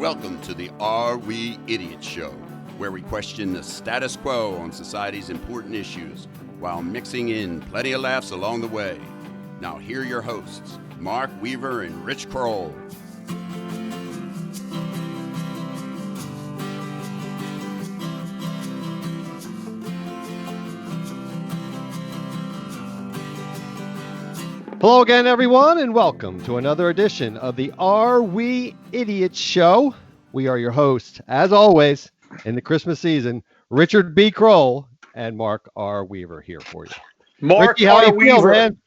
Welcome to the Are We Idiots Show, where we question the status quo on society's important issues while mixing in plenty of laughs along the way. Now here are your hosts, Mark Weaver and Rich Kroll. Hello again, everyone, and welcome to another edition of the Are We Idiots Show. We are your hosts, as always, in the Christmas season, Richard B. Kroll and Mark R. Weaver here for you. Mark Richie, how R. you feel, Weaver. man?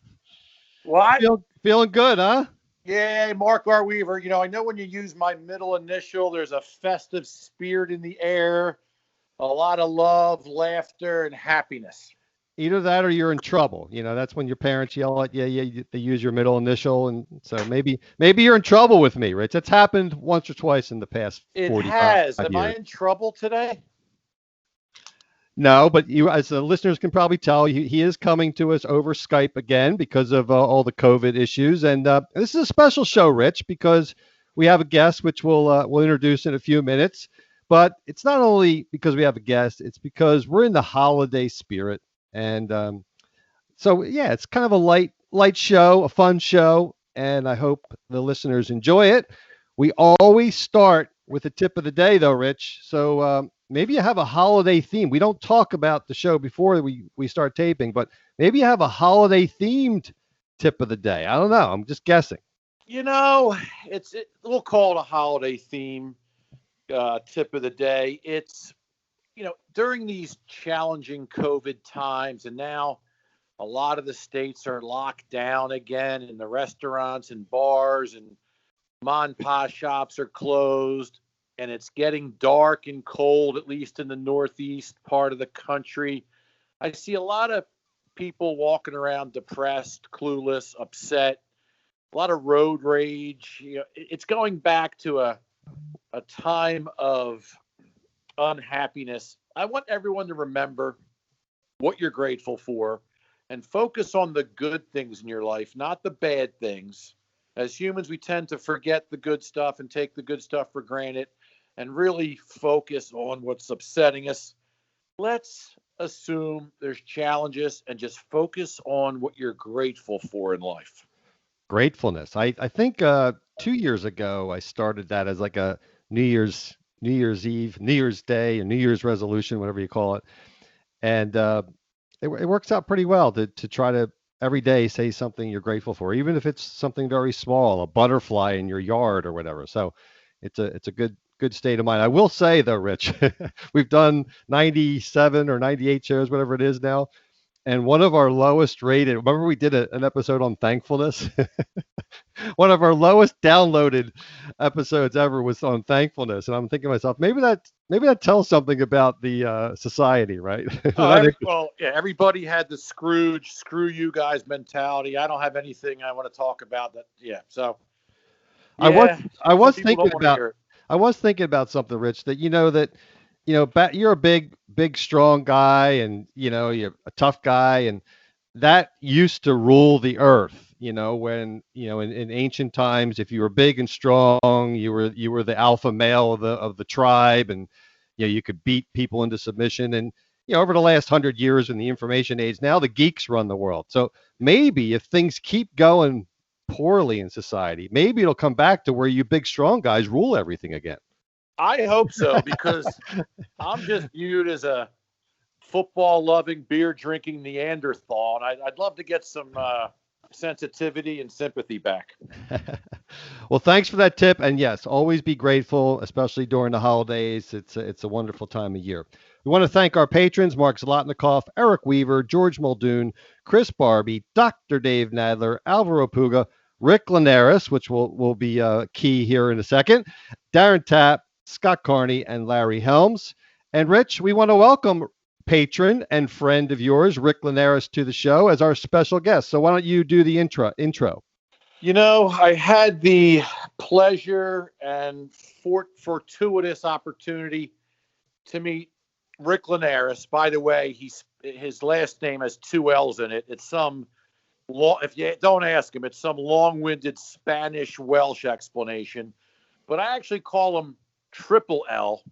What? Feeling good, huh? Yeah, Mark R. Weaver. You know, I know when you use my middle initial, there's a festive spirit in the air, a lot of love, laughter, and happiness. Either that or you're in trouble. You know, that's when your parents yell at you, they use your middle initial. And so maybe you're in trouble with me, Rich. It's happened once or twice in the past 45 It has. years. Am I in trouble today? No, but you, as the listeners can probably tell, he is coming to us over Skype again because of all the COVID issues. And this is a special show, Rich, because we have a guest, which we'll introduce in a few minutes. But it's not only because we have a guest, it's because we're in the holiday spirit. And so, yeah, it's kind of a light show, a fun show, and I hope the listeners enjoy it. We always start with the tip of the day, though, Rich. So maybe you have a holiday theme. We don't talk about the show before we start taping, but maybe you have a holiday-themed tip of the day. I don't know. I'm just guessing. You know, we'll call it a holiday theme tip of the day. It's, you know, during these challenging COVID times, and now a lot of the states are locked down again, and the restaurants and bars and mom and pop shops are closed, and it's getting dark and cold, at least in the northeast part of the country. I see a lot of people walking around depressed, clueless, upset, a lot of road rage. You know, it's going back to a time of unhappiness. I want everyone to remember what you're grateful for and focus on the good things in your life, not the bad things. As humans, we tend to forget the good stuff and take the good stuff for granted and really focus on what's upsetting us. Let's assume there's challenges and just focus on what you're grateful for in life. Gratefulness. I think 2 years ago I started that as like a New Year's Eve, New Year's Day, or New Year's resolution, whatever you call it. And it works out pretty well to try to every day say something you're grateful for, even if it's something very small, a butterfly in your yard or whatever. So it's a good state of mind. I will say though, Rich, we've done 97 or 98 shows, whatever it is now. And one of our lowest rated, remember we did an episode on thankfulness? One of our lowest downloaded episodes ever was on thankfulness. And I'm thinking to myself, maybe that tells something about the society, right? Well, yeah, everybody had the Scrooge, screw you guys mentality. I don't have anything I want to talk about that. Yeah. So yeah, I was thinking about something, Rich, that you're a big, strong guy, and you're a tough guy, and that used to rule the earth. When in ancient times, if you were big and strong, you were the alpha male of the tribe, and you could beat people into submission. And over the last 100 years in the information age, now the geeks run the world. So maybe if things keep going poorly in society, maybe it'll come back to where you big, strong guys rule everything again. I hope so, because I'm just viewed as a football-loving, beer-drinking Neanderthal, and I'd love to get some sensitivity and sympathy back. Well, thanks for that tip, and yes, always be grateful, especially during the holidays. It's a wonderful time of year. We want to thank our patrons: Mark Zlotnikoff, Eric Weaver, George Muldoon, Chris Barbie, Dr. Dave Nadler, Alvaro Puga, Rick Linares, which will be key here in a second, Darren Tapp, Scott Carney, and Larry Helms. And Rich, we want to welcome patron and friend of yours, Rick Linares, to the show as our special guest. So why don't you do the intro? You know, I had the pleasure and fortuitous opportunity to meet Rick Linares. By the way, his last name has 2 L's in it. It's some if you don't ask him, it's some long-winded Spanish Welsh explanation. But I actually call him triple L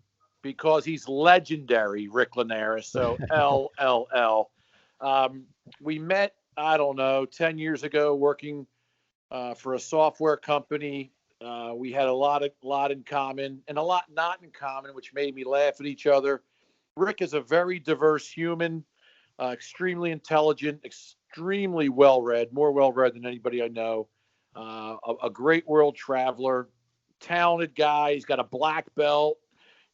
because he's legendary, Rick Linares. So LLL. We met, I don't know, 10 years ago working for a software company. We had a lot in common and a lot not in common, which made me laugh at each other. Rick is a very diverse human, extremely intelligent, extremely well-read, more well-read than anybody I know. A great world traveler, talented guy. He's got a black belt.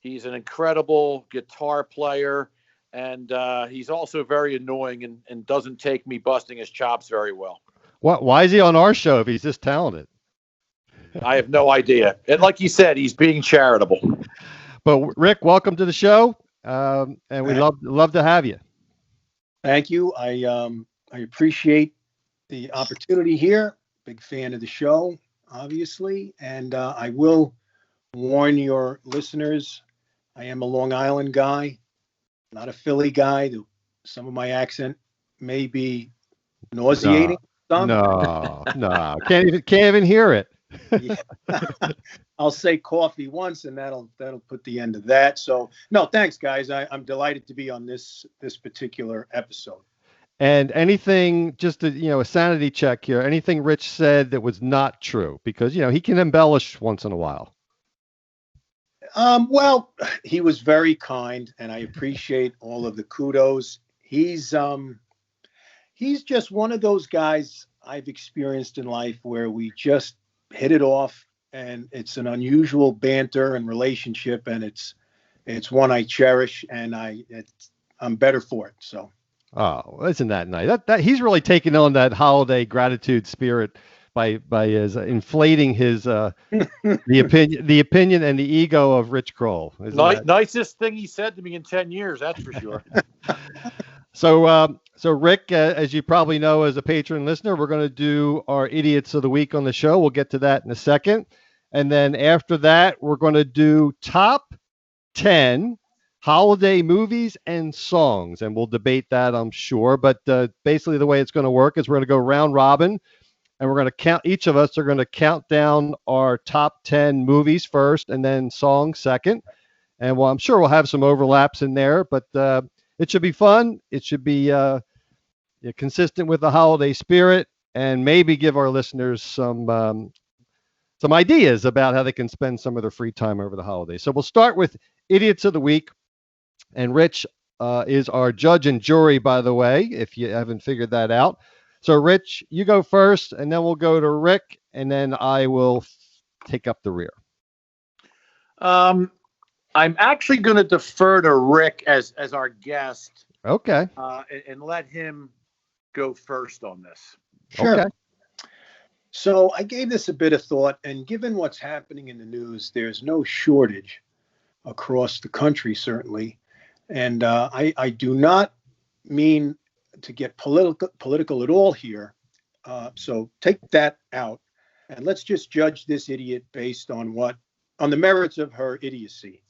He's an incredible guitar player. And he's also very annoying and doesn't take me busting his chops very well. Why is he on our show if he's this talented? I have no idea. And like you said, he's being charitable. But Rick, welcome to the show, and we love to have you. Thank you. I appreciate the opportunity here. Big fan of the show, obviously, and I will warn your listeners. I am a Long Island guy, not a Philly guy. Some of my accent may be nauseating. No, can't even hear it. Yeah. I'll say coffee once, and that'll put the end of that. So, no, thanks, guys. I'm delighted to be on this particular episode. And anything, just a sanity check here. Anything Rich said that was not true, because he can embellish once in a while. Well, he was very kind, and I appreciate all of the kudos. He's just one of those guys I've experienced in life where we just hit it off, and it's an unusual banter and relationship, and it's one I cherish, and I'm better for it. So. Oh, isn't that nice? That he's really taking on that holiday gratitude spirit by his inflating his the opinion and the ego of Rich Kroll. Nicest thing he said to me in 10 years, that's for sure. So Rick, as you probably know, as a patron listener, we're going to do our Idiots of the Week on the show. We'll get to that in a second. And then after that, we're going to do top 10 holiday movies and songs. And we'll debate that, I'm sure. But basically the way it's going to work is we're going to go round robin, and we're going to count, each of us are going to count down our top 10 movies first and then songs second. And I'm sure we'll have some overlaps in there, but it should be fun. It should be consistent with the holiday spirit, and maybe give our listeners some ideas about how they can spend some of their free time over the holidays. So we'll start with Idiots of the Week, and Rich is our judge and jury, by the way, if you haven't figured that out. So Rich, you go first, and then we'll go to Rick, and then I will take up the rear. I'm actually going to defer to Rick as our guest. Okay. And let him go first on this. Sure. Okay. So I gave this a bit of thought, and given what's happening in the news, there's no shortage across the country, certainly. And I do not mean to get political at all here. So take that out, and let's just judge this idiot based on the merits of her idiocy.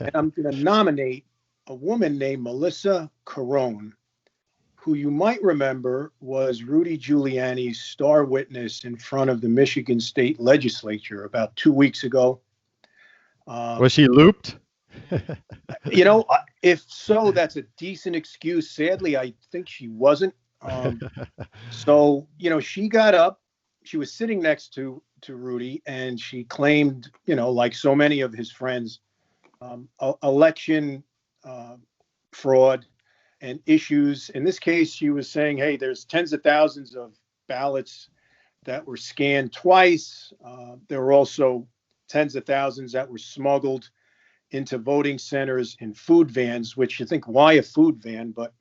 And I'm going to nominate a woman named Melissa Carone, who you might remember was Rudy Giuliani's star witness in front of the Michigan State Legislature about 2 weeks ago. Was she looped? If so, that's a decent excuse. Sadly, I think she wasn't. So, she got up. She was sitting next to Rudy, and she claimed, like so many of his friends, election fraud and issues. In this case, she was saying, hey, there's tens of thousands of ballots that were scanned twice. There were also tens of thousands that were smuggled into voting centers in food vans, which you think, why a food van? But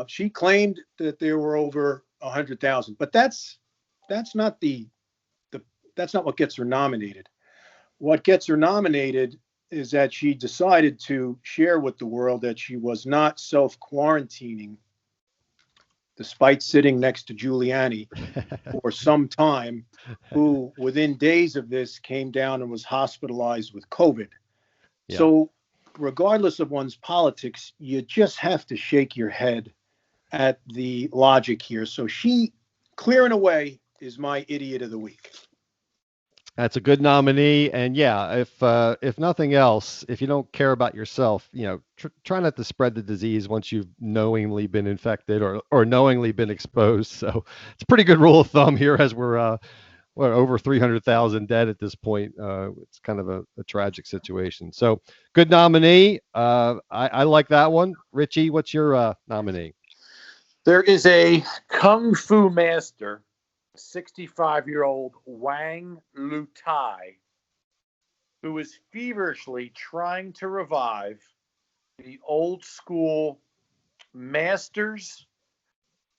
she claimed that there were over 100,000. But that's not that's not what gets her nominated. What gets her nominated is that she decided to share with the world that she was not self-quarantining, despite sitting next to Giuliani for some time, who within days of this came down and was hospitalized with COVID. Yeah. So regardless of one's politics, you just have to shake your head at the logic here. So she, clear and away, is my idiot of the week. That's a good nominee, and yeah, if nothing else, if you don't care about yourself, try not to spread the disease once you've knowingly been infected or knowingly been exposed. So it's a pretty good rule of thumb here, as we're over 300,000 dead at this point. It's kind of a tragic situation. So good nominee. I like that one. Richie, what's your nominee? There is a kung fu master, 65-year-old Wang Lutai, who is feverishly trying to revive the old school masters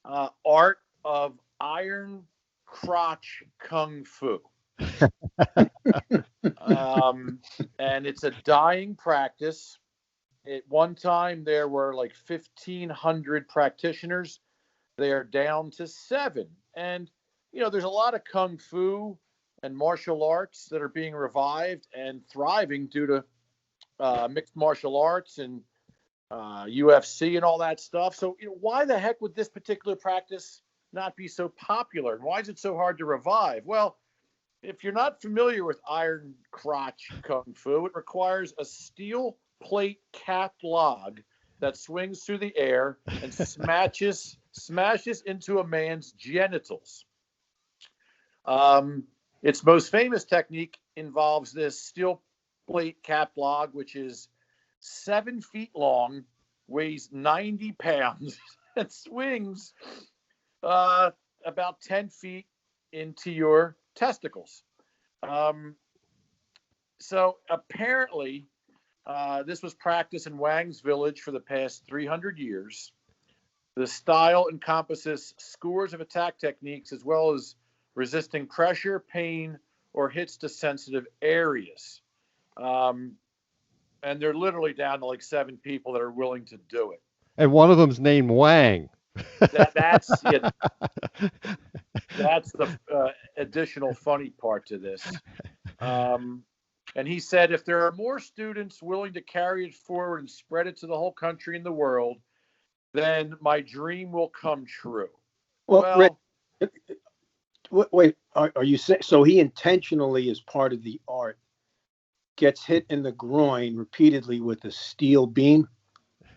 art of iron crotch kung fu. And it's a dying practice. At one time, there were like 1,500 practitioners. They are down to 7. And, there's a lot of kung fu and martial arts that are being revived and thriving due to mixed martial arts and UFC and all that stuff. So, why the heck would this particular practice not be so popular? And why is it so hard to revive? Well, if you're not familiar with iron crotch kung fu, it requires a steel plate capped log that swings through the air and smashes into a man's genitals. Its most famous technique involves this steel plate capped log, which is 7 feet long, weighs 90 pounds, and swings about 10 feet into your testicles. So apparently, this was practiced in Wang's village for the past 300 years. The style encompasses scores of attack techniques as well as resisting pressure, pain, or hits to sensitive areas. And they're literally down to like 7 people that are willing to do it. And one of them's named Wang. That's the additional funny part to this. And he said, if there are more students willing to carry it forward and spread it to the whole country and the world, then my dream will come true. Well, Rick, wait, are you saying, so he intentionally, as part of the art, gets hit in the groin repeatedly with a steel beam?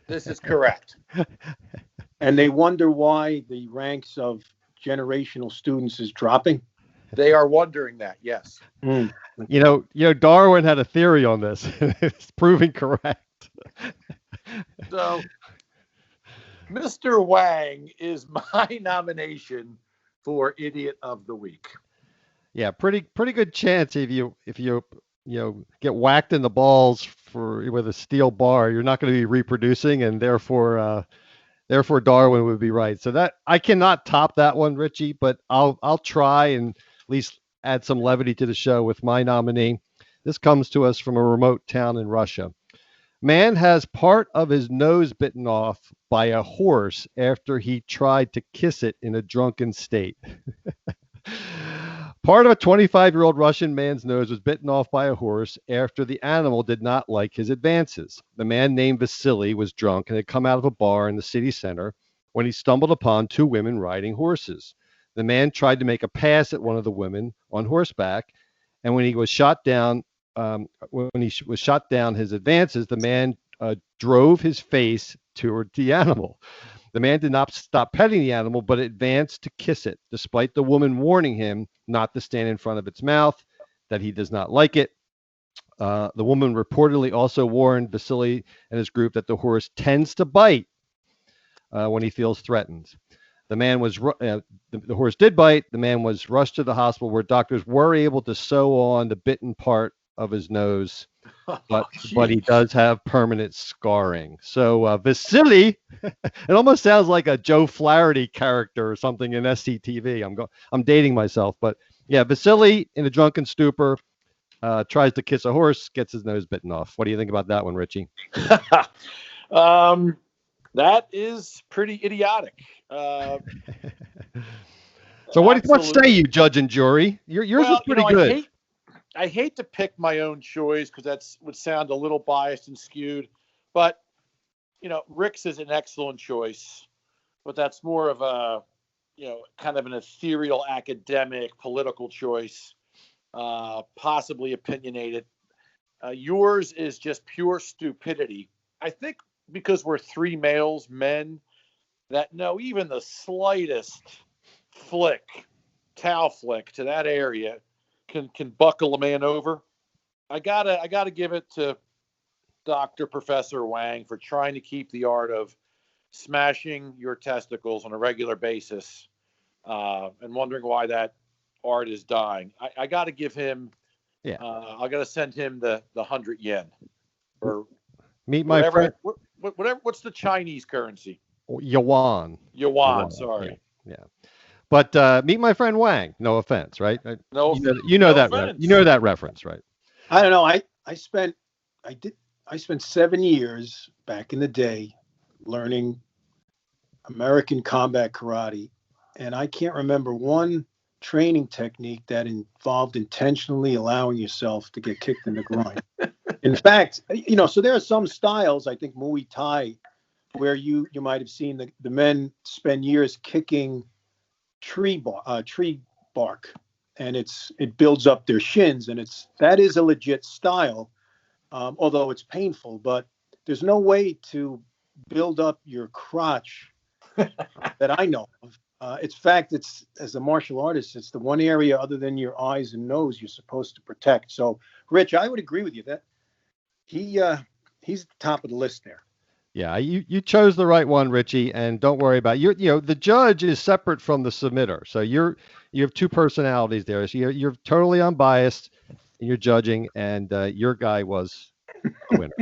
This is correct. And they wonder why the ranks of generational students is dropping? They are wondering that, yes. Darwin had a theory on this. It's proving correct. So, Mr. Wang is my nomination for Idiot of the Week. Yeah, pretty good chance if you get whacked in the balls with a steel bar, you're not going to be reproducing, and therefore Darwin would be right. So that I cannot top that one, Richie, but I'll try and at least add some levity to the show with my nominee. This comes to us from a remote town in Russia. Man has part of his nose bitten off by a horse after he tried to kiss it in a drunken state. Part of a 25-year-old Russian man's nose was bitten off by a horse after the animal did not like his advances. The man, named Vasily, was drunk and had come out of a bar in the city center when he stumbled upon 2 women riding horses. The man tried to make a pass at one of the women on horseback, and when he was shot down, his advances, the man drove his face toward the animal. The man did not stop petting the animal, but advanced to kiss it, despite the woman warning him not to stand in front of its mouth, that he does not like it. The woman reportedly also warned Vasily and his group that the horse tends to bite when he feels threatened. The horse did bite. The man was rushed to the hospital where doctors were able to sew on the bitten part of his nose, but he does have permanent scarring. So Vasily, it almost sounds like a Joe Flaherty character or something in SCTV. I'm dating myself, but yeah, Vasily in a drunken stupor tries to kiss a horse, gets his nose bitten off. What do you think about that one, Richie? That is pretty idiotic. So what say you, judge and jury? Yours is pretty good. I hate to pick my own choice because that would sound a little biased and skewed, but Rick's is an excellent choice, but that's more of a kind of an ethereal academic political choice. possibly opinionated. Yours is just pure stupidity. I think because we're three males, men, that know even the slightest towel flick to that area can buckle a man over. I gotta give it to Dr. Professor Wang for trying to keep the art of smashing your testicles on a regular basis, and wondering why that art is dying. I got to give him. Yeah. I got to send him the 100 yen or Meet my friend. Whatever. What's the Chinese currency? Yuan. Yuan. Sorry. Yeah. But meet my friend Wang. No offense, right? No. You know no that. offense. You know that reference, right? I don't know. I spent 7 years back in the day learning American combat karate, and I can't remember one training technique that involved intentionally allowing yourself to get kicked in the groin. In fact, so there are some styles, I think Muay Thai, where you might have seen the men spend years kicking tree bark, and it builds up their shins, and that is a legit style, although it's painful. But there's no way to build up your crotch that I know of. It's as a martial artist, it's the one area other than your eyes and nose you're supposed to protect. So, Rich, I would agree with you that he's at the top of the list there. Yeah, you chose the right one, Richie, and don't worry about it. The judge is separate from the submitter, so you have two personalities there. So you're totally unbiased in your judging, and your guy was a winner.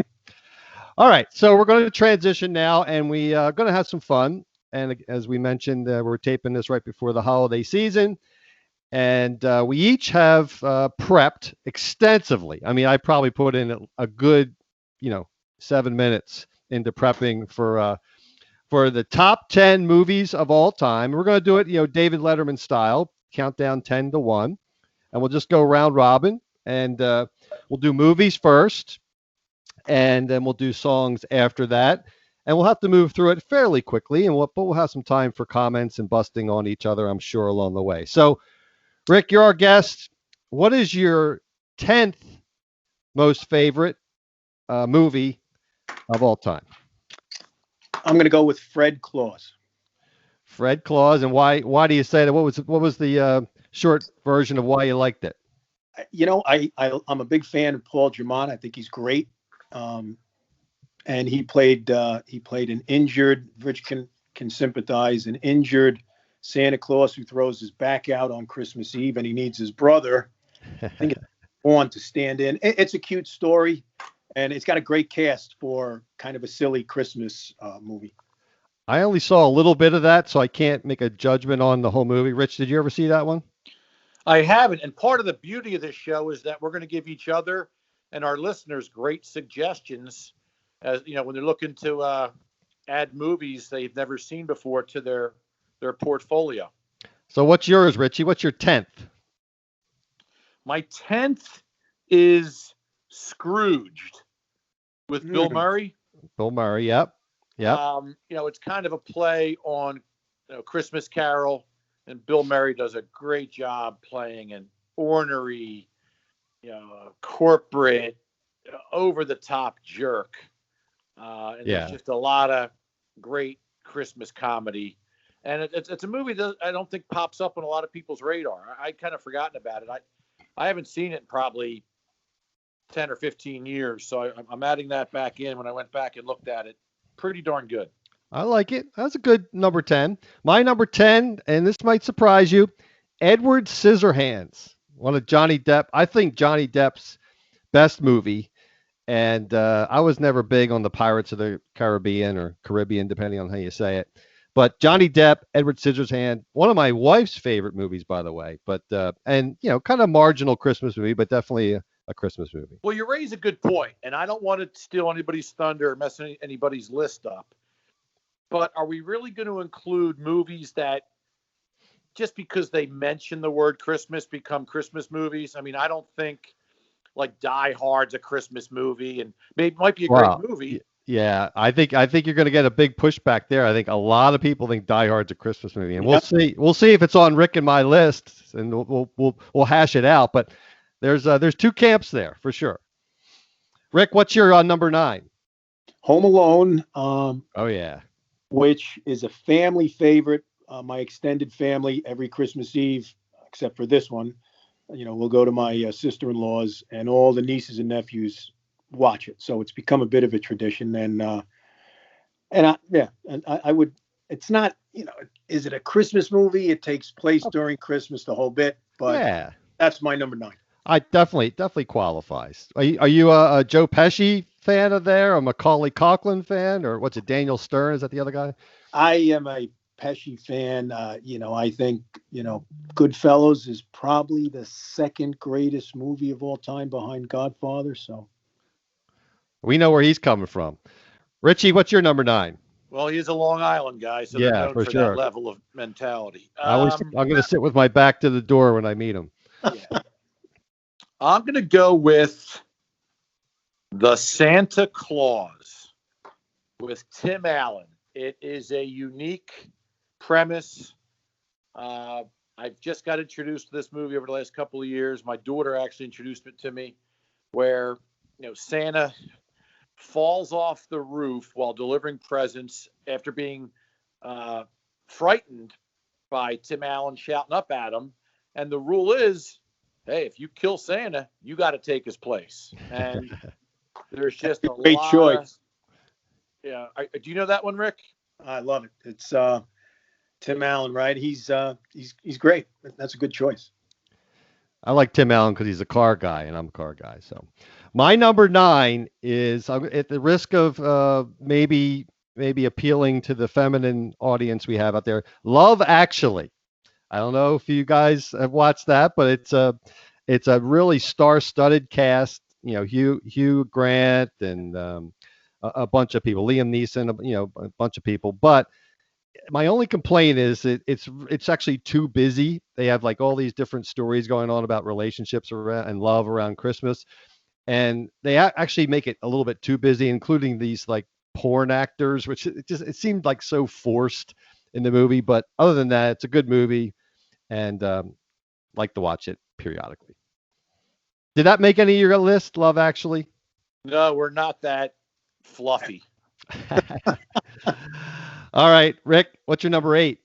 All right, so we're going to transition now, and we are going to have some fun. And as we mentioned, we're taping this right before the holiday season, and we each have prepped extensively. I mean, I probably put in a good, 7 minutes into prepping for the top 10 movies of all time. We're going to do it, David Letterman style, countdown 10 to 1, and we'll just go round robin, and we'll do movies first, and then we'll do songs after that. And we'll have to move through it fairly quickly, but we'll have some time for comments and busting on each other, I'm sure, along the way. So, Rick, you're our guest. What is your 10th most favorite movie of all time? I'm going to go with Fred Claus. Fred Claus, and why do you say that? What was the short version of why you liked it? I'm a big fan of Paul Giamatti. I think he's great. And he played an injured, Rich can sympathize, an injured Santa Claus who throws his back out on Christmas Eve, and he needs his brother, I think it's on, to stand in. It's a cute story, and it's got a great cast for kind of a silly Christmas movie. I only saw a little bit of that, so I can't make a judgment on the whole movie. Rich, did you ever see that one? I haven't, and part of the beauty of this show is that we're going to give each other and our listeners great suggestions, as when they're looking to add movies they've never seen before to their portfolio. So what's yours, Richie? What's your 10th? My 10th is Scrooged with Bill Murray. Bill Murray, yep. It's kind of a play on Christmas Carol, and Bill Murray does a great job playing an ornery, corporate, over-the-top jerk. There's just a lot of great Christmas comedy. And it's a movie that I don't think pops up on a lot of people's radar. I'd kind of forgotten about it. I haven't seen it in probably 10 or 15 years. So I'm adding that back in when I went back and looked at it. Pretty darn good. I like it. That's a good number 10. My number 10, and this might surprise you, Edward Scissorhands. One of Johnny Depp. I think Johnny Depp's best movie. And I was never big on the Pirates of the Caribbean or Caribbean, depending on how you say it. But Johnny Depp, Edward Scissorhands, one of my wife's favorite movies, by the way. But kind of marginal Christmas movie, but definitely a Christmas movie. Well, you raise a good point, and I don't want to steal anybody's thunder or mess anybody's list up. But are we really going to include movies that just because they mention the word Christmas become Christmas movies? I mean, I don't think like Die Hard's a Christmas movie, and it might be a great movie. Yeah, I think you're going to get a big pushback there. I think a lot of people think Die Hard's a Christmas movie, and we'll see if it's on Rick and my list, and we'll hash it out. But There's two camps there for sure. Rick, what's your number 9? Home Alone, Oh yeah. which is a family favorite. My extended family every Christmas Eve, except for this one, we'll go to my sister-in-law's, and all the nieces and nephews watch it. So it's become a bit of a tradition. I would. It's not. Is it a Christmas movie? It takes place during Christmas, the whole bit. But Yeah. that's my number 9. I definitely qualifies. Are you a Joe Pesci fan of there, a Macaulay Culkin fan, or what's it? Daniel Stern, is that the other guy? I am a Pesci fan. I think Goodfellas is probably the second greatest movie of all time behind Godfather. So We know where he's coming from. Richie, what's your number 9? Well, he's a Long Island guy, so Yeah, they're known for for sure. that level of mentality. I'm going to sit with my back to the door when I meet him. Yeah. I'm going to go with The Santa Claus with Tim Allen. It is a unique premise. I've just got introduced to this movie over the last couple of years. My daughter actually introduced it to me, where Santa falls off the roof while delivering presents after being frightened by Tim Allen shouting up at him. And the rule is, hey, if you kill Santa, you got to take his place. And there's just a great lot choice. Yeah. Do you know that one, Rick? I love it. It's Tim Allen, right? He's great. That's a good choice. I like Tim Allen because he's a car guy, and I'm a car guy. So my number 9 is, at the risk of maybe appealing to the feminine audience we have out there, Love Actually. I don't know if you guys have watched that, but it's a really star-studded cast. Hugh Grant and a bunch of people, Liam Neeson, a bunch of people. But my only complaint is it's actually too busy. They have like all these different stories going on about relationships and love around Christmas, and they actually make it a little bit too busy, including these like porn actors, which it seemed like so forced in the movie. But other than that, it's a good movie, and like to watch it periodically. Did that make any of your list, Love Actually? No, we're not that fluffy. All right, Rick, what's your number 8?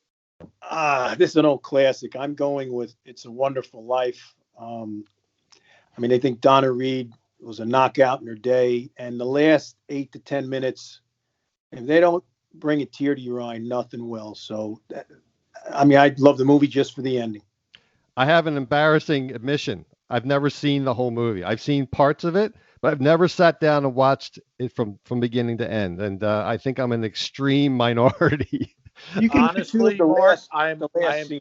This is an old classic. I'm going with It's a Wonderful Life. I think Donna Reed was a knockout in her day, and the last 8 to 10 minutes, if they don't bring a tear to your eye, nothing will. So, I love the movie just for the ending. I have an embarrassing admission. I've never seen the whole movie. I've seen parts of it, but I've never sat down and watched it from beginning to end. And I think I'm an extreme minority. You can Honestly, YouTube Mark, the last scene.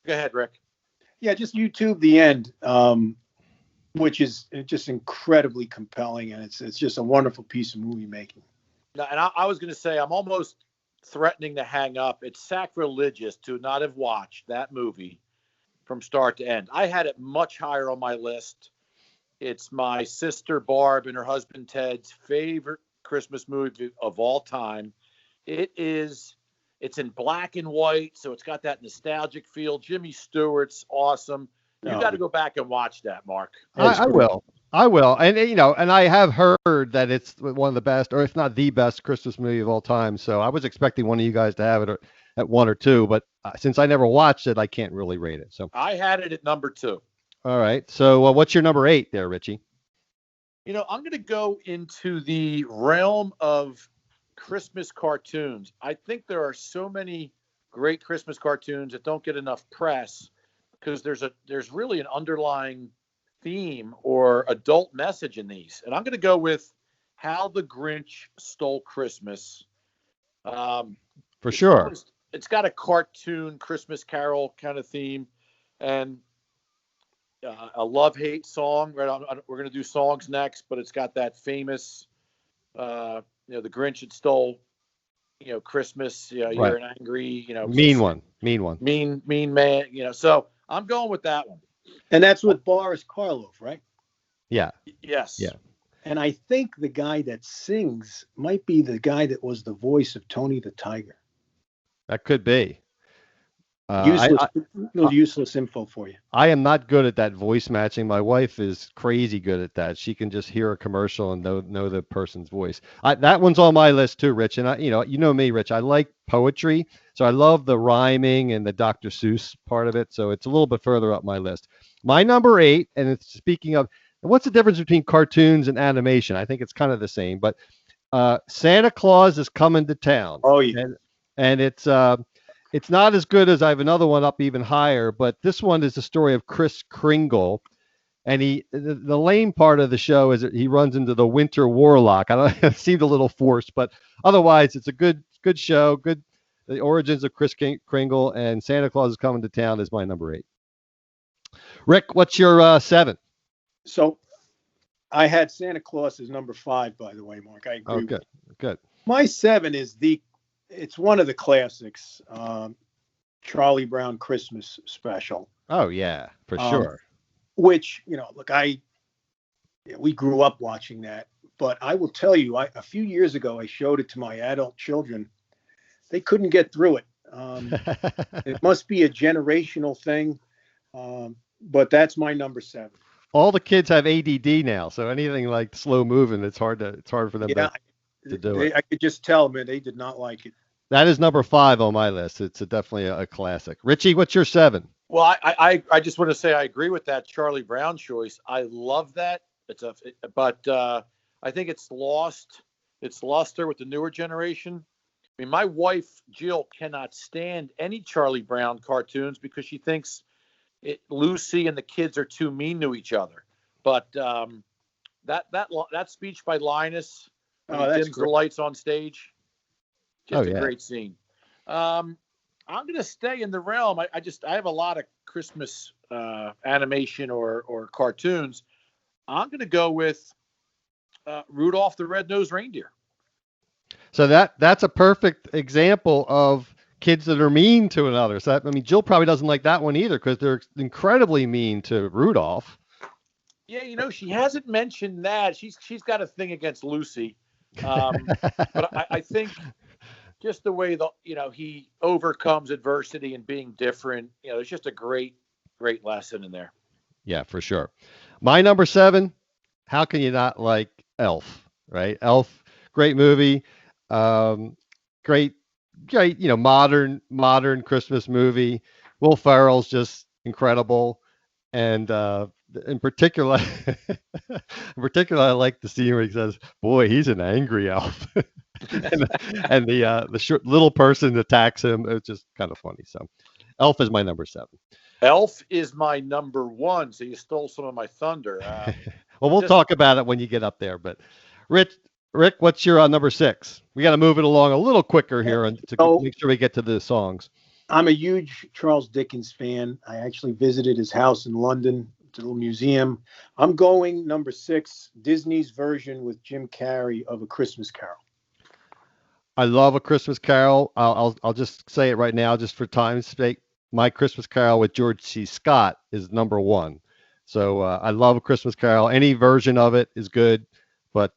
Go ahead, Rick. Yeah, just YouTube the end, which is just incredibly compelling, and it's just a wonderful piece of movie making. And I was going to say, I'm almost threatening to hang up. It's sacrilegious to not have watched that movie from start to end. I had it much higher on my list. It's my sister Barb and her husband Ted's favorite Christmas movie of all time. It's in black and white, so it's got that nostalgic feel. Jimmy Stewart's awesome. You got to go back and watch that, Mark. I will. And and I have heard that it's one of the best, or if not the best, Christmas movie of all time. So I was expecting one of you guys to have it at 1 or 2, but since I never watched it, I can't really rate it. So I had it at number 2. All right. So what's your number 8 there, Richie? I'm going to go into the realm of Christmas cartoons. I think there are so many great Christmas cartoons that don't get enough press because there's really an underlying theme or adult message in these. And I'm going to go with How the Grinch Stole Christmas. For sure. It's got a cartoon Christmas Carol kind of theme, and a love-hate song. We're going to do songs next, but it's got that famous, the Grinch that stole, Christmas. You're Right. an angry, Mean one. mean man. So I'm going with that one. And that's with Boris Karloff, right? Yeah. Yes. Yeah. And I think the guy that sings might be the guy that was the voice of Tony the Tiger. That could be. Useless, little useless info for you. I am not good at that voice matching. My wife is crazy good at that. She can just hear a commercial and know the person's voice. That one's on my list too, Rich. And you know me, Rich. I like poetry, so I love the rhyming and the Dr. Seuss part of it. So it's a little bit further up my list. My number 8, and it's speaking of what's the difference between cartoons and animation? I think it's kind of the same, but Santa Claus is coming to town. Oh yeah, and it's not as good as I have another one up even higher, but this one is the story of Kris Kringle. And the lame part of the show is that he runs into the Winter Warlock. I don't it seemed a little forced, but otherwise it's a good show. Good. The origins of Kris Kringle and Santa Claus is coming to town is my number 8. Rick, what's your 7? So I had Santa Claus as number 5, by the way, Mark. I agree. Oh, good. My 7 is it's one of the classics, Charlie Brown Christmas Special. Oh yeah, for sure. Which, look, we grew up watching that, but I will tell you, a few years ago, I showed it to my adult children. They couldn't get through it. It must be a generational thing, but that's my number 7. All the kids have ADD now, so anything like slow moving, it's hard for them to do it. I could just tell, man, they did not like it. That is number 5 on my list. It's definitely a classic. Richie, what's your 7? Well, I just want to say I agree with that Charlie Brown choice. I love that. But I think it's lost its luster with the newer generation. I mean, my wife Jill cannot stand any Charlie Brown cartoons because she thinks Lucy and the kids are too mean to each other. But that speech by Linus when he dims the lights on stage, just a great scene. I'm going to stay in the realm. I have a lot of Christmas animation or cartoons. I'm going to go with Rudolph the Red-Nosed Reindeer. So that's a perfect example of kids that are mean to another. So Jill probably doesn't like that one either because they're incredibly mean to Rudolph. Yeah, she hasn't mentioned that. She's got a thing against Lucy. But I think just the way he overcomes adversity and being different, there's just a great lesson in there. Yeah, for sure. My number 7, how can you not like Elf, right? Elf, great movie. Great, modern Christmas movie. Will Ferrell's just incredible. And in particular, I like the scene where he says, "Boy, he's an angry elf," and the short, little person attacks him. It's just kind of funny. So, Elf is my number 7. Elf is my number 1. So you stole some of my thunder. Well, we'll talk about it when you get up there. But, Rick, what's your number 6? We got to move it along a little quicker here and to make sure we get to the songs. I'm a huge Charles Dickens fan. I actually visited his house in London, the little museum. I'm going number 6, Disney's version with Jim Carrey of A Christmas Carol. I love A Christmas Carol. I'll just say it right now, just for time's sake. My Christmas Carol with George C. Scott is number 1. So I love A Christmas Carol. Any version of it is good, but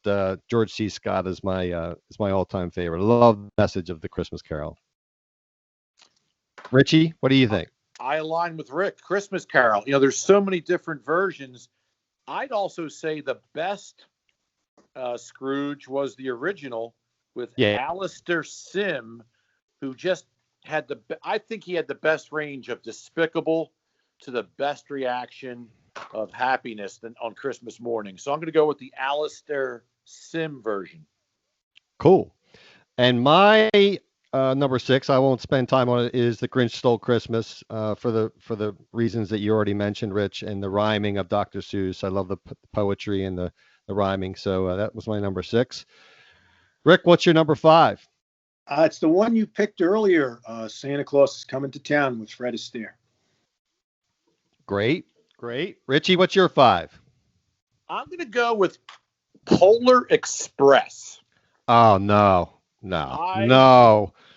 George C. Scott is my all-time favorite. I love the message of the Christmas Carol. Richie, what do you think? I align with Rick. Christmas Carol. There's so many different versions. I'd also say the best Scrooge was the original with Alistair Sim, who just had I think he had the best range of despicable to the best reaction of happiness on Christmas morning. So I'm going to go with the Alistair Sim version. Cool. And my number 6, I won't spend time on it, is The Grinch Stole Christmas for the reasons that you already mentioned, Rich, and the rhyming of Dr. Seuss. I love the poetry and the rhyming. So that was my number 6. Rick, what's your number 5? It's the one you picked earlier, Santa Claus is Coming to Town with Fred Astaire. Great. Richie, what's your 5? I'm going to go with Polar Express. Oh, no.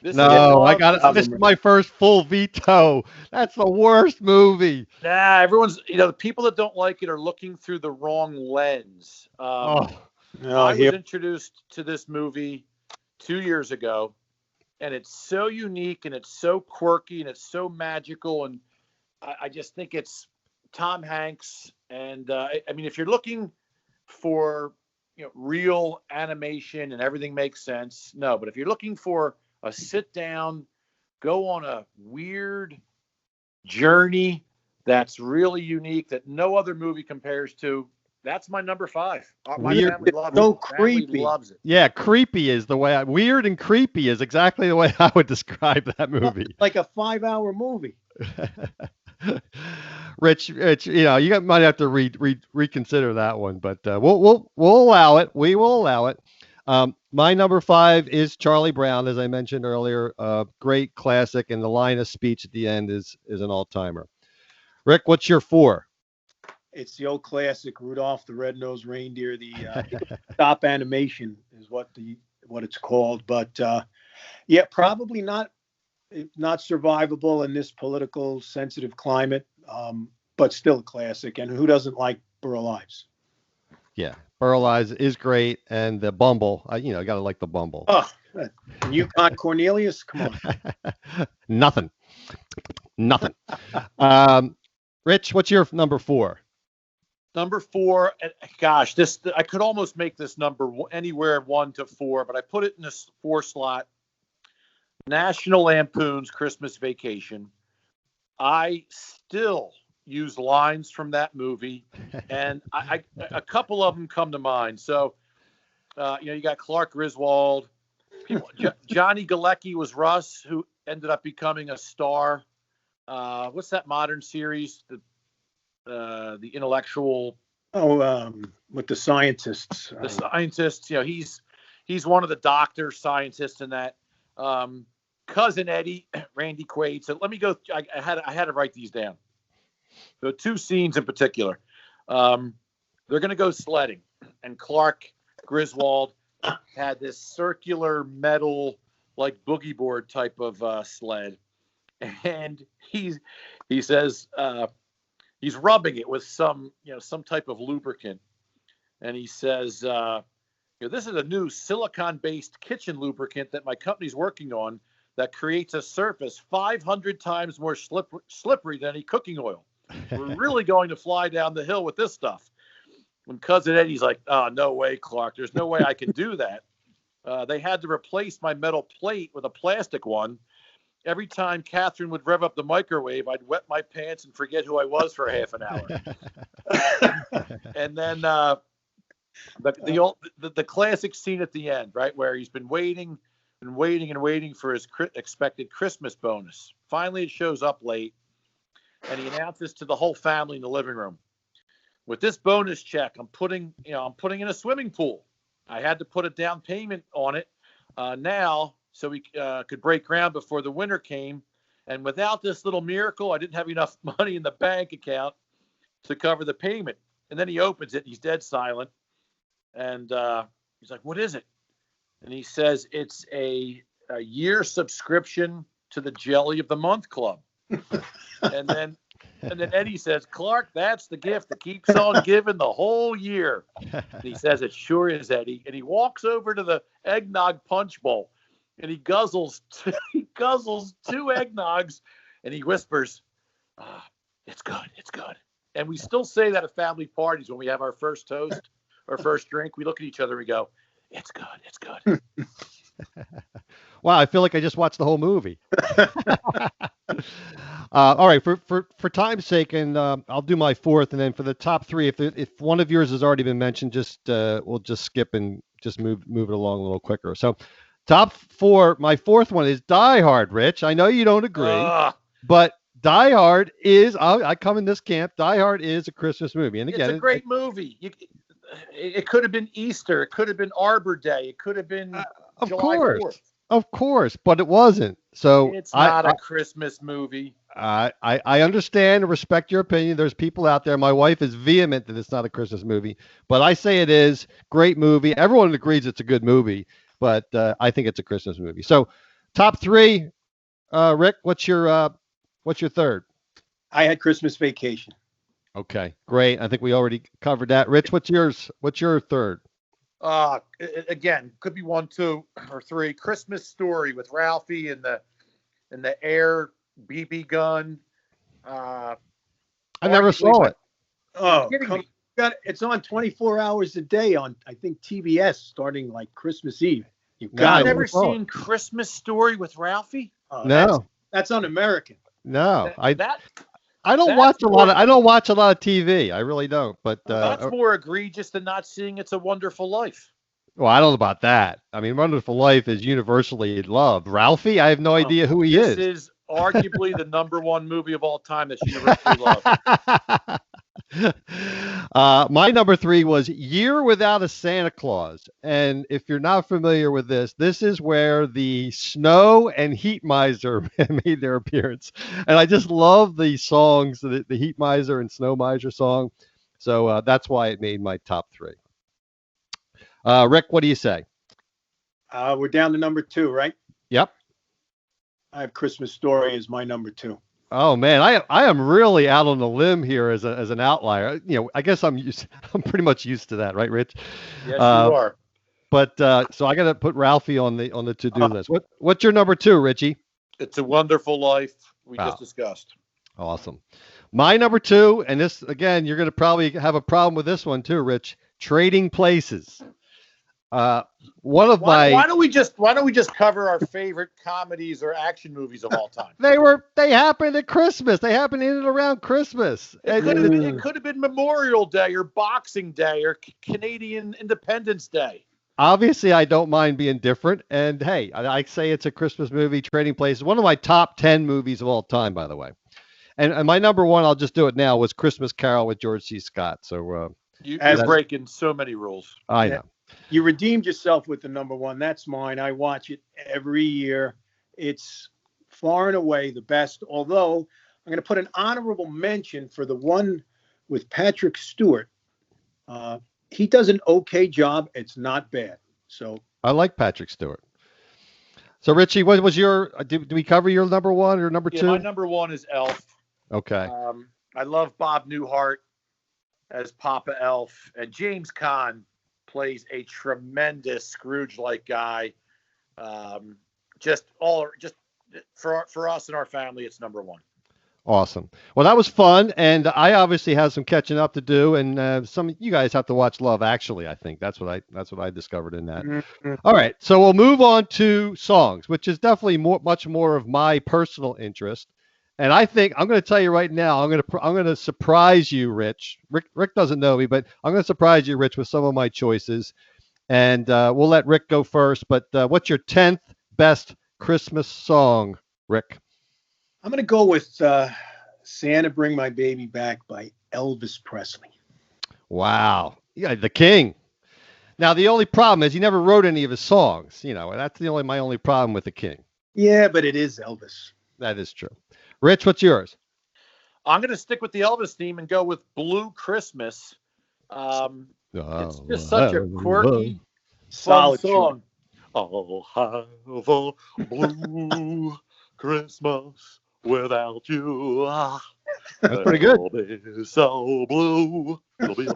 This is my first full veto. That's the worst movie. Nah, everyone's, the people that don't like it are looking through the wrong lens. I was introduced to this movie 2 years ago, and it's so unique and it's so quirky and it's so magical. And I just think it's Tom Hanks. And I mean, if you're looking for real animation and everything makes sense, no. But if you're looking for a sit down, go on a weird journey that's really unique that no other movie compares to, that's my number 5. My Weird. family loves So it. Family creepy. loves it. Yeah, creepy is the way. Weird and creepy is exactly the way I would describe that movie. Like a 5-hour movie. Rich, might have to reconsider that one, but we'll allow it. We will allow it. My number 5 is Charlie Brown, as I mentioned earlier. Great classic, and the line of speech at the end is an all-timer. Rick, what's your 4? It's the old classic Rudolph the Red-Nosed Reindeer. The stop animation is what it's called. But yeah, probably not survivable in this political sensitive climate, but still a classic. And who doesn't like Burl Ives? Yeah, Burl Ives is great, and the Bumble. Gotta like the Bumble. Oh, Yukon Cornelius, come on. Nothing. Rich, what's your number 4? Number 4, gosh, I could almost make this number anywhere 1 to 4, but I put it in a 4 slot. National Lampoon's Christmas Vacation. I still use lines from that movie, and a couple of them come to mind. So, you got Clark Griswold. Johnny Galecki was Russ, who ended up becoming a star. What's that modern series? The intellectual. With the scientists. The scientists. He's one of the doctor scientists in that. Cousin Eddie, Randy Quaid. So let me go. I had to write these down. So 2 scenes in particular. They're going to go sledding, and Clark Griswold had this circular metal, like boogie board type of sled, and he says he's rubbing it with some type of lubricant, and he says, this is a new silicon-based kitchen lubricant that my company's working on that creates a surface 500 times more slippery than any cooking oil. We're really going to fly down the hill with this stuff. When Cousin Eddie's like, oh, no way, Clark. There's no way I can do that. They had to replace my metal plate with a plastic one. Every time Catherine would rev up the microwave, I'd wet my pants and forget who I was for half an hour. And then the classic scene at the end, right, where he's been waiting for his expected Christmas bonus. Finally, it shows up late, and he announces to the whole family in the living room, with this bonus check, I'm putting in a swimming pool. I had to put a down payment on it now so we could break ground before the winter came. And without this little miracle, I didn't have enough money in the bank account to cover the payment. And then he opens it. He's dead silent. And he's like, what is it? And he says, it's a year subscription to the Jelly of the Month Club. And then Eddie says, Clark, that's the gift that keeps on giving the whole year. And he says, it sure is, Eddie. And he walks over to the eggnog punch bowl, and he guzzles 2 eggnogs, and he whispers, it's good, it's good. And we still say that at family parties when we have our first toast or first drink. We look at each other and we go, it's good, it's good. Wow, I feel like I just watched the whole movie. All right, for time's sake, and I'll do my 4th, and then for the top 3, if one of yours has already been mentioned, we'll just skip and just move it along a little quicker. So, top 4, my 4th one is Die Hard. Rich, I know you don't agree, but Die Hard is. I come in this camp. Die Hard is a Christmas movie, and again, it's a great movie. It could have been Easter. It could have been Arbor Day. It could have been July 4th. Of course, but it wasn't. So it's not a Christmas movie. I understand and respect your opinion. There's people out there. My wife is vehement that it's not a Christmas movie, but I say it is. Great movie. Everyone agrees it's a good movie, but I think it's a Christmas movie. So, top 3, Rick. What's your 3rd? I had Christmas Vacation. Okay, great. I think we already covered that. Rich, what's yours? What's your 3rd? Again, could be 1, 2, or 3. Christmas Story with Ralphie and the air BB gun. I never Arguably saw my- it. Oh, kidding come me? it's on 24 hours a day on, I think, TBS starting like Christmas Eve. You No, got I've I it. never saw it. seen Christmas Story with Ralphie. No, That's un-American. no. I That don't that's watch a lot of more- I don't watch a lot of TV. I really don't. But that's more egregious than not seeing It's a Wonderful Life. well, I don't know about that. I mean, Wonderful Life is universally loved. Ralphie, I have no idea who he This is. is arguably the #1 movie of all time that's universally loved. My number 3 was Year Without a Santa Claus. And if you're not familiar with this is where the Snow and Heat Miser made their appearance. And I just love the songs, the Heat Miser and Snow Miser song. So that's why it made my top 3. Rick, what do you say? We're down to number 2, right? Yep. I have Christmas Story as my number 2. Oh man, I am really out on the limb here as an outlier. You know, I guess I'm pretty much used to that, right, Rich? Yes, you are. But so I got to put Ralphie on the to-do list. What's your number 2, Richie? It's a Wonderful Life. We Wow. just discussed. Awesome. My number 2, and this again, you're going to probably have a problem with this one too, Rich. Trading Places. One of Why my don't we just cover our favorite comedies or action movies of all time? they happened at Christmas. They happened in and around Christmas. It could have been Memorial Day or Boxing Day or Canadian Independence Day. Obviously, I don't mind being different. And hey, I say it's a Christmas movie, Trading Places. One of my top 10 movies of all time, by the way. And my number 1, I'll just do it now, was Christmas Carol with George C. Scott. So You're breaking so many rules. I Yeah. know. You redeemed yourself with the number 1. That's mine. I watch it every year. It's far and away the best. Although I'm going to put an honorable mention for the one with Patrick Stewart. He does an okay job. It's not bad. So I like Patrick Stewart. So Richie, what was your? Did we cover your number 1 or number 2? Yeah, my number 1 is Elf. Okay. I love Bob Newhart as Papa Elf, and James Caan plays a tremendous Scrooge-like guy. Just for us and our family, it's number 1. Awesome. Well, that was fun, and I obviously have some catching up to do, and some you guys have to watch Love Actually. I think that's what I discovered in that. Mhm. All right, so we'll move on to songs, which is definitely much more of my personal interest. And I think I'm going to tell you right now, I'm going to surprise you, Rich. Rick doesn't know me, but I'm going to surprise you, Rich, with some of my choices. And we'll let Rick go first. But what's your 10th best Christmas song, Rick? I'm going to go with Santa Bring My Baby Back by Elvis Presley. Wow. Yeah, the king. Now, the only problem is he never wrote any of his songs. You know, that's my only problem with the king. Yeah, but it is Elvis. That is true. Rich, what's yours? I'm going to stick with the Elvis theme and go with Blue Christmas. It's just such a quirky, Solid fun song. I'll have a blue Christmas without you. That's pretty good. It'll be so blue. It'll be a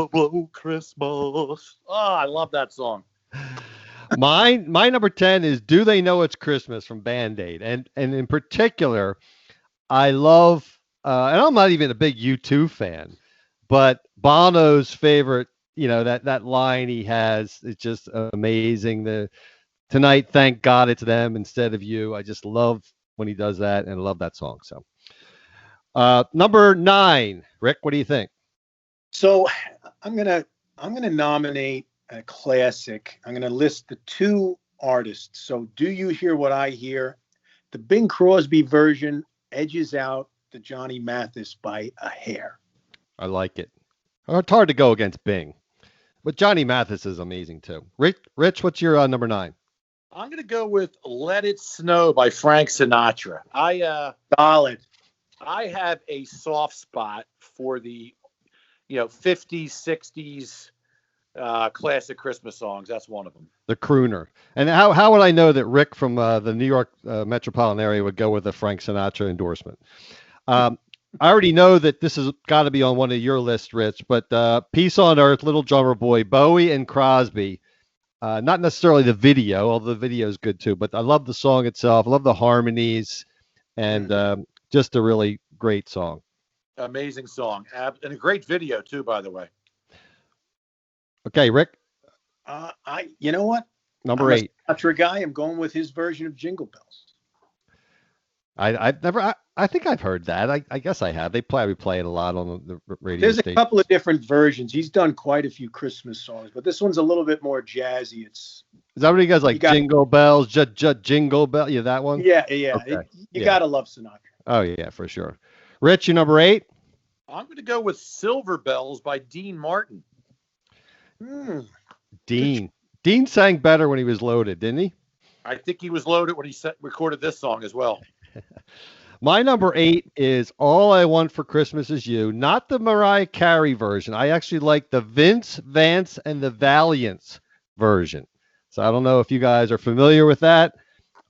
blue Christmas. Oh, I love that song. My number 10 is Do They Know It's Christmas from Band-Aid. And in particular, I love, and I'm not even a big U2 fan, but Bono's favorite, you know, that line he has, it's just amazing. Tonight, thank God it's them instead of you. I just love when he does that, and I love that song. So number 9, Rick, what do you think? So I'm gonna nominate a classic. I'm gonna list the 2 artists. So Do You Hear What I Hear? The Bing Crosby version edges out the Johnny Mathis by a hair. I like it. It's hard to go against Bing, but Johnny Mathis is amazing too. Rich, what's your number 9? I'm going to go with Let It Snow by Frank Sinatra. Solid. I have a soft spot for the, 50s, 60s classic Christmas songs. That's one of them. The crooner. And how would I know that Rick from the New York metropolitan area would go with a Frank Sinatra endorsement? I already know that this has got to be on one of your lists, Rich, but Peace on Earth, Little Drummer Boy, Bowie and Crosby. Not necessarily the video, although the video is good too, but I love the song itself. I love the harmonies, and just a really great song. Amazing song. And a great video too, by the way. Okay, Rick, You know what? number I'm 8. a Sinatra guy. I'm going with his version of Jingle Bells. I've never. I think I've heard that. I guess I have. They probably play it a lot on the radio There's station. a couple of different versions. He's done quite a few Christmas songs, but this one's a little bit more jazzy. Is that what you guys like? Jingle Bells, Jingle Bell. Yeah, that one. Yeah. Okay. You gotta love Sinatra. Oh yeah, for sure. Rich, you number 8. I'm going to go with Silver Bells by Dean Martin. Dean sang better when he was loaded, didn't he? I think he was loaded when he recorded this song as well. My number 8 is All I Want for Christmas Is You, not the Mariah Carey version. I actually like the Vince Vance and the Valiants version. So I don't know if you guys are familiar with that,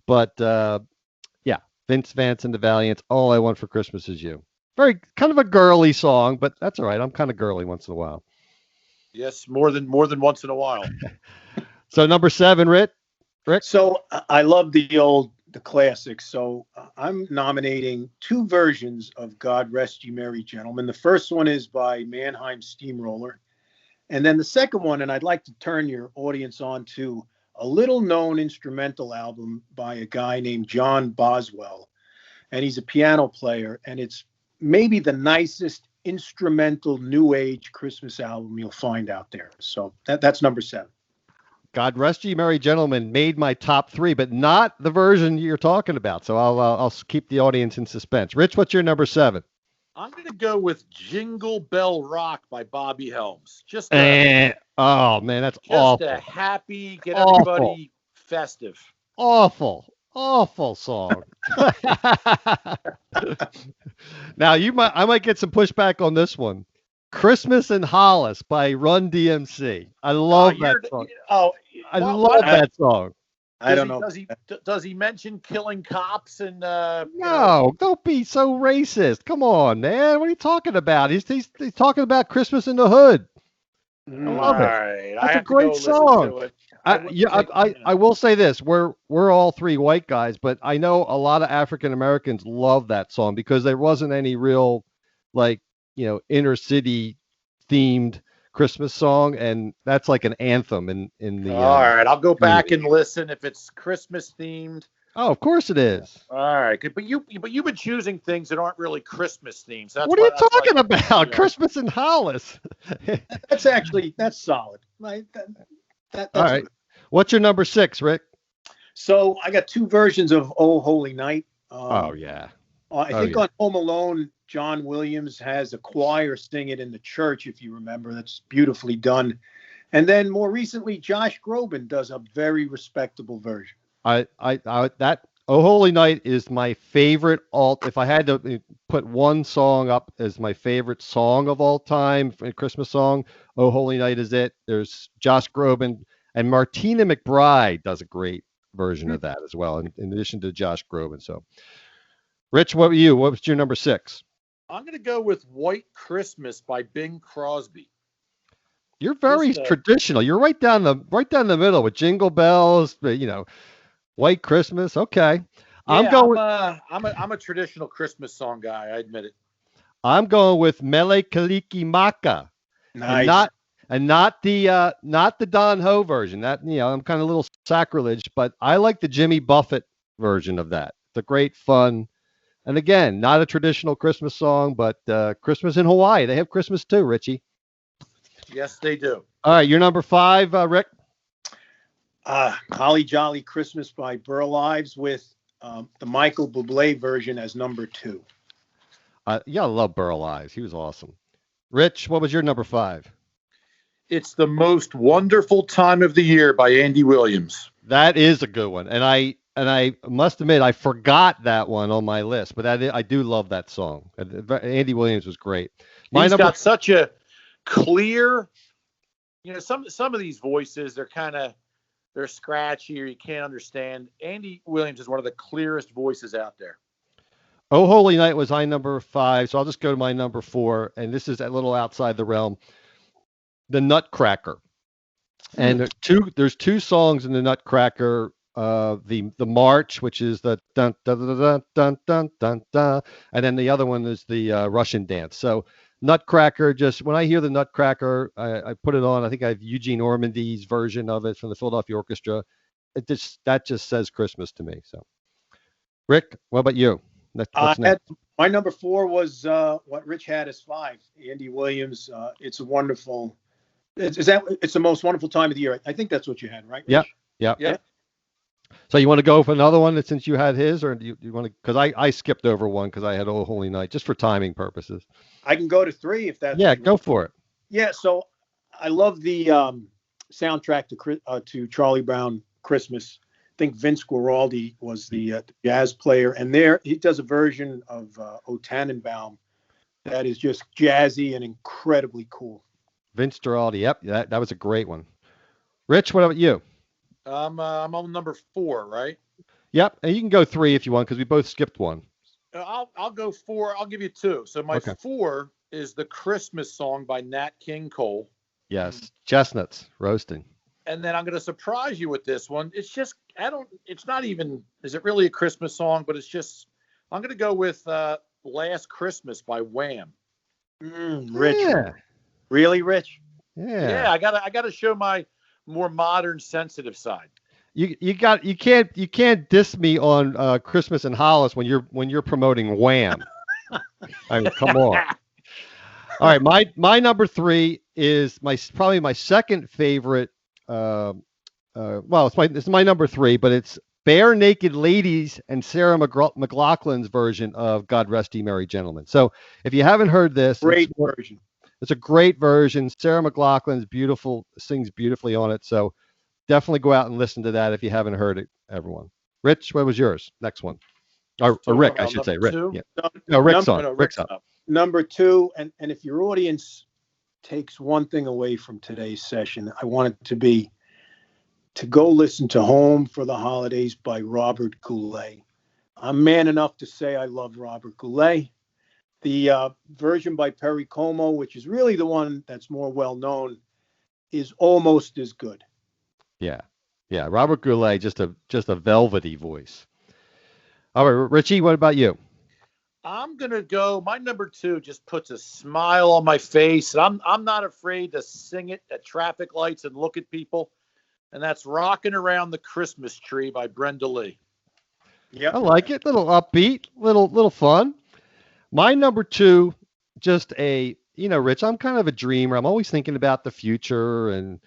but yeah, Vince Vance and the Valiants, All I Want for Christmas Is You. Very kind of a girly song, but that's all right. I'm kind of girly once in a while. Yes, more than once in a while. So number 7, Rick. So I love the classics. So I'm nominating 2 versions of God Rest Ye Merry Gentlemen. The first one is by Mannheim Steamroller. And then the second one, and I'd like to turn your audience on to a little known instrumental album by a guy named John Boswell. And he's a piano player. And it's maybe the nicest instrumental new age Christmas album you'll find out there. So that's number 7. God Rest Ye Merry Gentlemen made my top 3, but not the version you're talking about. So I'll keep the audience in suspense. Rich, what's your number 7? I'm going to go with Jingle Bell Rock by Bobby Helms. Oh man, that's just awful. a happy, get Awful. everybody festive. Awful song. Now I might get some pushback on this one. Christmas in Hollis by Run DMC. I love that song. I love that song. I don't know. Does he mention killing cops and? No, don't be so racist. Come on, man. What are you talking about? He's talking about Christmas in the Hood. I love it. Right. That's a great song. I will say this: we're all 3 white guys, but I know a lot of African Americans love that song because there wasn't any real, inner city themed Christmas song, and that's like an anthem in the. All right, I'll go back and listen if it's Christmas themed. Oh, of course it is. All right, good. But you've been choosing things that aren't really Christmas themed. So what are you talking about? Christmas in Hollis. That's solid. That's all right. What's your number 6, Rick? So I got 2 versions of Oh Holy Night. Oh yeah. I think on Home Alone, John Williams has a choir sing it in the church, if you remember. That's beautifully done. And then more recently, Josh Groban does a very respectable version. That Oh Holy Night is my favorite alt. If I had to put one song up as my favorite song of all time, a Christmas song, Oh Holy Night is it. There's Josh Groban, and Martina McBride does a great version of that as well, in addition to Josh Groban. So, Rich, what were you? What was your number 6? I'm going to go with White Christmas by Bing Crosby. You're very traditional. You're right down the middle with Jingle Bells, White Christmas. Okay. Yeah, I'm a traditional Christmas song guy. I admit it. I'm going with Mele Kalikimaka. Nice. And not the Don Ho version. That, I'm kind of a little sacrilege, but I like the Jimmy Buffett version of that. It's a great fun. And again, not a traditional Christmas song, but Christmas in Hawaii. They have Christmas too, Richie. Yes, they do. All right, your number 5, Rick. Holly Jolly Christmas by Burl Ives with the Michael Bublé version as number 2. Yeah, I love Burl Ives. He was awesome. Rich, what was your number 5? It's The Most Wonderful Time of the Year by Andy Williams. That is a good one. And I must admit, I forgot that one on my list, but I do love that song. Andy Williams was great. He's got such a clear, some of these voices, they're scratchy or you can't understand. Andy Williams is one of the clearest voices out there. Oh Holy Night was my number 5, so I'll just go to my number 4, and this is a little outside the realm. The Nutcracker. And there's two songs in the Nutcracker. The March, which is the dun dun dun dun dun dun dun, dun and then the other one is the Russian dance. So Nutcracker, just when I hear the Nutcracker, I put it on. I think I have Eugene Ormandy's version of it from the Philadelphia Orchestra. That just says Christmas to me. So, Rick, what about you? What's next? My number 4 was what Rich had as 5. Andy Williams. It's a wonderful. It's the most wonderful time of the year. I think that's what you had, right, Rich? Yeah. So you want to go for another one since you had his, or do you want to? Because I skipped over one because I had Oh Holy Night just for timing purposes. I can go to 3 if that's. Yeah, go for it. Yeah, so I love the soundtrack to Charlie Brown Christmas. I think Vince Guaraldi was the jazz player, and there he does a version of O Tannenbaum that is just jazzy and incredibly cool. Vince Guaraldi, yep, that was a great one. Rich, what about you? I'm on number 4, right? Yep, and you can go 3 if you want because we both skipped one. I'll go 4. I'll give you 2. So my 4 is the Christmas song by Nat King Cole. Yes, chestnuts roasting. And then I'm going to surprise you with this one. It's just it's not even. Is it really a Christmas song? But it's just. I'm going to go with "Last Christmas" by Wham. Rich. Yeah. Really, Rich? Yeah. I gotta show my more modern, sensitive side. You can't diss me on Christmas and Hollis when you're promoting Wham. I mean, come on. All right, my number 3 is probably my second favorite. It's my number 3, but it's Bare Naked Ladies and Sarah McLachlan's version of God Rest Ye Merry Gentlemen. So if you haven't heard this, great version. It's a great version. Sarah McLachlan's beautiful, sings beautifully on it. So definitely go out and listen to that if you haven't heard it, everyone. Rich, what was yours? Next one. Or Rick, I should say. Rick. Yeah. No, Rick's on. Rick's up. Number 2, and if your audience takes one thing away from today's session, I want it to be to go listen to Home for the Holidays by Robert Goulet. I'm man enough to say I love Robert Goulet. The version by Perry Como, which is really the one that's more well known, is almost as good. Yeah. Robert Goulet, just a velvety voice. All right, Richie, what about you? I'm gonna go. My number 2 just puts a smile on my face, and I'm not afraid to sing it at traffic lights and look at people. And that's "Rocking Around the Christmas Tree" by Brenda Lee. Yeah, I like it. Little upbeat, little fun. My number 2, just Rich, I'm kind of a dreamer. I'm always thinking about the future and,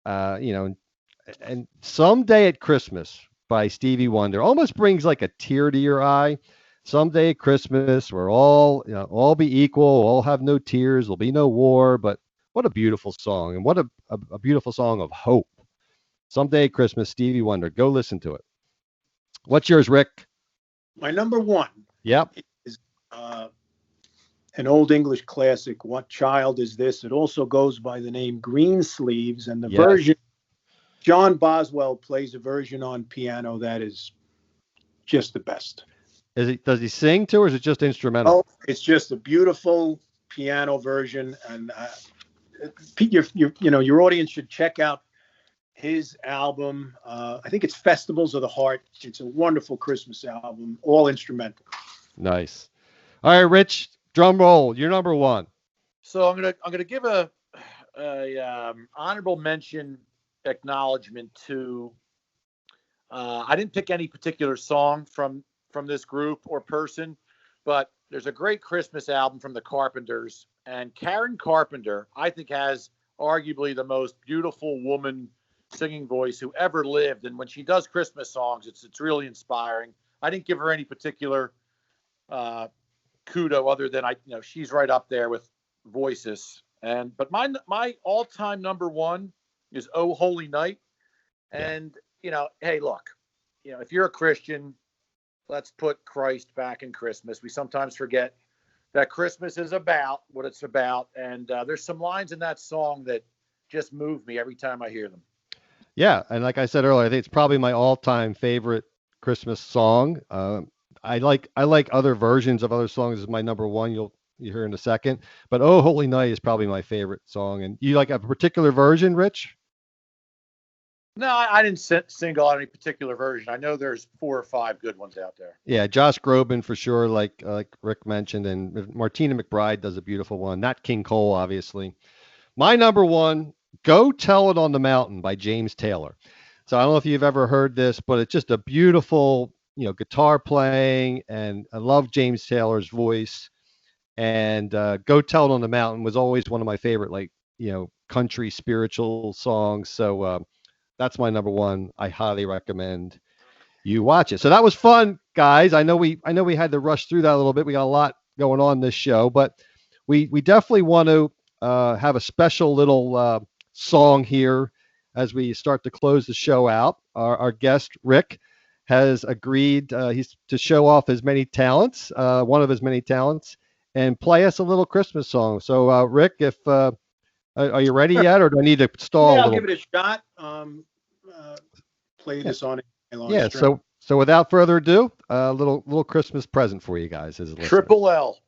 and Someday at Christmas by Stevie Wonder almost brings like a tear to your eye. Someday at Christmas, we're all be equal. We'll all have no tears. There'll be no war. But what a beautiful song, and what a beautiful song of hope. Someday at Christmas, Stevie Wonder. Go listen to it. What's yours, Rick? My number 1. Yep. Is an old English classic, What Child Is This? It also goes by the name Greensleeves, and the version, John Boswell plays a version on piano that is just the best. Does he sing too, or is it just instrumental? Oh, it's just a beautiful piano version, and your audience should check out his album. I think it's Festivals of the Heart. It's a wonderful Christmas album, all instrumental. Nice. All right, Rich, drum roll. You're number 1. So I'm gonna give a honorable mention acknowledgement to. I didn't pick any particular song from this group or person, but there's a great Christmas album from the Carpenters, and Karen Carpenter, I think, has arguably the most beautiful woman singing voice who ever lived. And when she does Christmas songs, it's really inspiring. I didn't give her any particular kudo other than she's right up there with voices. But my all-time number 1 is "Oh Holy Night." And hey, look, if you're a Christian, let's put Christ back in Christmas. We sometimes forget that Christmas is about what it's about. And there's some lines in that song that just move me every time I hear them. Yeah. And like I said earlier, I think it's probably my all-time favorite Christmas song. I like other versions of other songs as my number one. You hear in a second, but "Oh Holy Night" is probably my favorite song. And you like a particular version, Rich? No, I didn't single out any particular version. I know there's 4 or 5 good ones out there. Yeah, Josh Groban for sure, like Rick mentioned, and Martina McBride does a beautiful one. Nat King Cole, obviously. My number one, "Go Tell It on the Mountain" by James Taylor. So I don't know if you've ever heard this, but it's just a beautiful, guitar playing, and I love James Taylor's voice. And "Go Tell It on the Mountain" was always one of my favorite, country spiritual songs. So that's my number one. I highly recommend you watch it. So that was fun, guys. I know we had to rush through that a little bit. We got a lot going on this show, but we definitely want to have a special little song here as we start to close the show out. Our guest Rick has agreed he's to show off his many talents, one of his many talents, and play us a little Christmas song. So Rick, if are you ready yet, or do I need to stall? Yeah, I'll give it a shot. Play this on a long string. So without further ado, a little Christmas present for you guys as a listener. Triple L.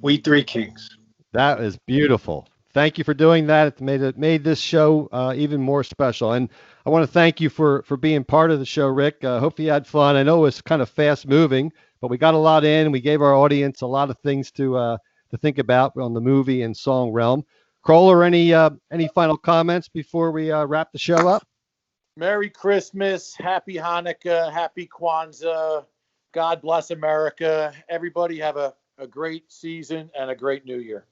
We Three Kings. That is beautiful. Thank you for doing that. It made this show even more special. And I want to thank you for being part of the show, Rick. Hope you had fun. I know it was kind of fast moving, but we got a lot in. We gave our audience a lot of things to think about on the movie and song realm. Kroller, any final comments before we wrap the show up? Merry Christmas, Happy Hanukkah, Happy Kwanzaa. God bless America. Everybody have a great season and a great new year.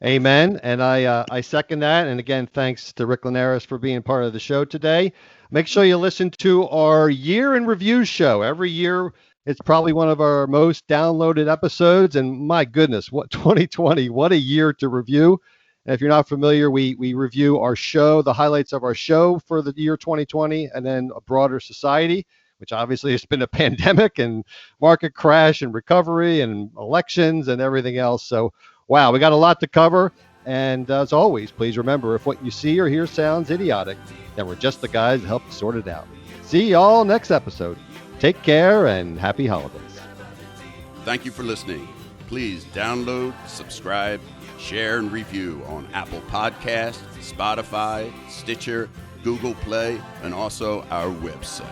Amen. And I second that. And again, thanks to Rick Linares for being part of the show today. Make sure you listen to our year in review show. Every year, it's probably one of our most downloaded episodes. And my goodness, what 2020, what a year to review. And if you're not familiar, we review our show, the highlights of our show for the year 2020, and then a broader society, which obviously has been a pandemic and market crash and recovery and elections and everything else. So, wow, we got a lot to cover. And as always, please remember, if what you see or hear sounds idiotic, then we're just the guys to help you sort it out. See y'all next episode. Take care and happy holidays. Thank you for listening. Please download, subscribe, share, and review on Apple Podcasts, Spotify, Stitcher, Google Play, and also our website.